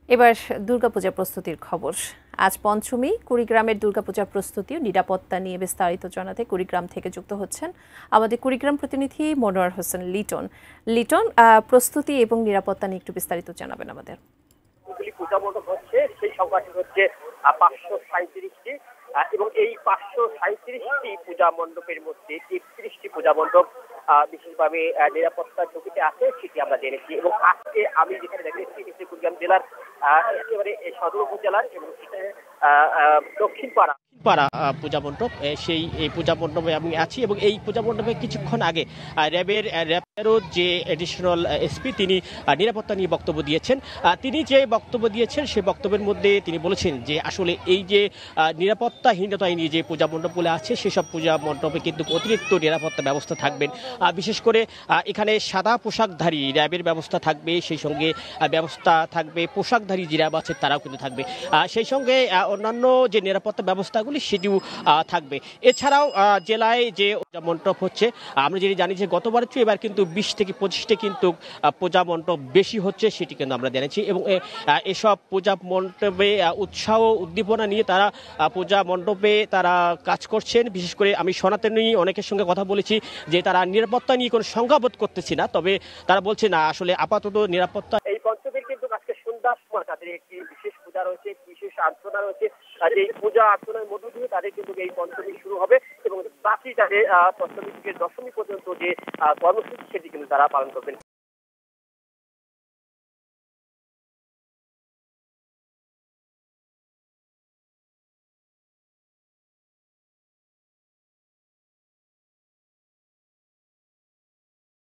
এবার দুর্গাপূজা প্রস্তুতির খবর। আজ পঞ্চমী। কুড়িগ্রামের দুর্গাপূজার প্রস্তুতি ও নিরাপত্তা নিয়ে বিস্তারিত জানাতে কুড়িগ্রাম থেকে যুক্ত হচ্ছেন আমাদের কুড়িগ্রাম প্রতিনিধি মনোয়ার হোসেন লিটন। লিটন, প্রস্তুতি এবং নিরাপত্তা নিয়ে একটু বিস্তারিত জানাবেন আমাদের। পূজা মণ্ডপ হচ্ছে, সেই সংখ্যাটি হচ্ছে 537টি এবং এই 537টি পূজা মণ্ডপের মধ্যে 33টি পূজা মণ্ডপ বিশেষভাবে নিরাপত্তার ঝুঁকিতে আছে, সেটি আমরা জেনেছি। এবং আজকে আমি যেখানে দেখেছি কুড়িগ্রাম জেলার একেবারে সদর উপজেলার এবং দক্ষিণ পাড়া পূজা মণ্ডপ, এই পূজা মণ্ডপে আমি আছি এবং এই পূজা মণ্ডপে কিছুক্ষণ আগে র্যাবের যে এডিশনাল এসপি তিনি নিরাপত্তা নিয়ে বক্তব্য দিয়েছেন। তিনি যে বক্তব্য দিয়েছেন সেই বক্তব্যের মধ্যে তিনি বলেছেন যে আসলে এই যে নিরাপত্তাহীনতায় নিয়ে যে পূজা মণ্ডপগুলো আছে সেসব পূজা মণ্ডপে কিন্তু অতিরিক্ত নিরাপত্তা ব্যবস্থা থাকবেন। বিশেষ করে এখানে সাদা পোশাকধারী র্যাবের ব্যবস্থা থাকবে, সেই সঙ্গে ব্যবস্থা থাকবে পোশাকধারী যে র্যাব আছে তারাও কিন্তু থাকবে, সেই সঙ্গে অন্যান্য যে নিরাপত্তা ব্যবস্থাগুলি সেটিও থাকবে। এছাড়াও জেলায় যে পূজা মণ্ডপ হচ্ছে, আমরা যেটি জানি যে গতবারের চেয়ে এবার কিন্তু 20 থেকে 25টা কিন্তু পূজা মণ্ডপ বেশি হচ্ছে, সেটি কিন্তু আমরা জেনেছি। এবং এসব পূজা মণ্ডপে উৎসাহ উদ্দীপনা নিয়ে তারা পূজা মণ্ডপে তারা কাজ করছেন। বিশেষ করে আমি সনাতনী অনেকের সঙ্গে কথা বলেছি যে তারা নিরাপত্তা নিয়ে কোনো সংখ্যাবোধ করতেছি না, তবে তারা বলছে না আসলে আপাতত নিরাপত্তা। এই পঞ্চমীর কিন্তু আজকে সন্ধ্যার সময় তাদের একটি বিশেষ পূজা রয়েছে, বিশেষ আর্চনা রয়েছে। এই পূজা আর্চনার মধ্য দিয়ে তাদের কিন্তু এই পঞ্চমী শুরু হবে এবং বাকি তাদের পঞ্চমী থেকে দশমী পর্যন্ত যে কর্মসূচি সেটি কিন্তু তারা পালন করবেন।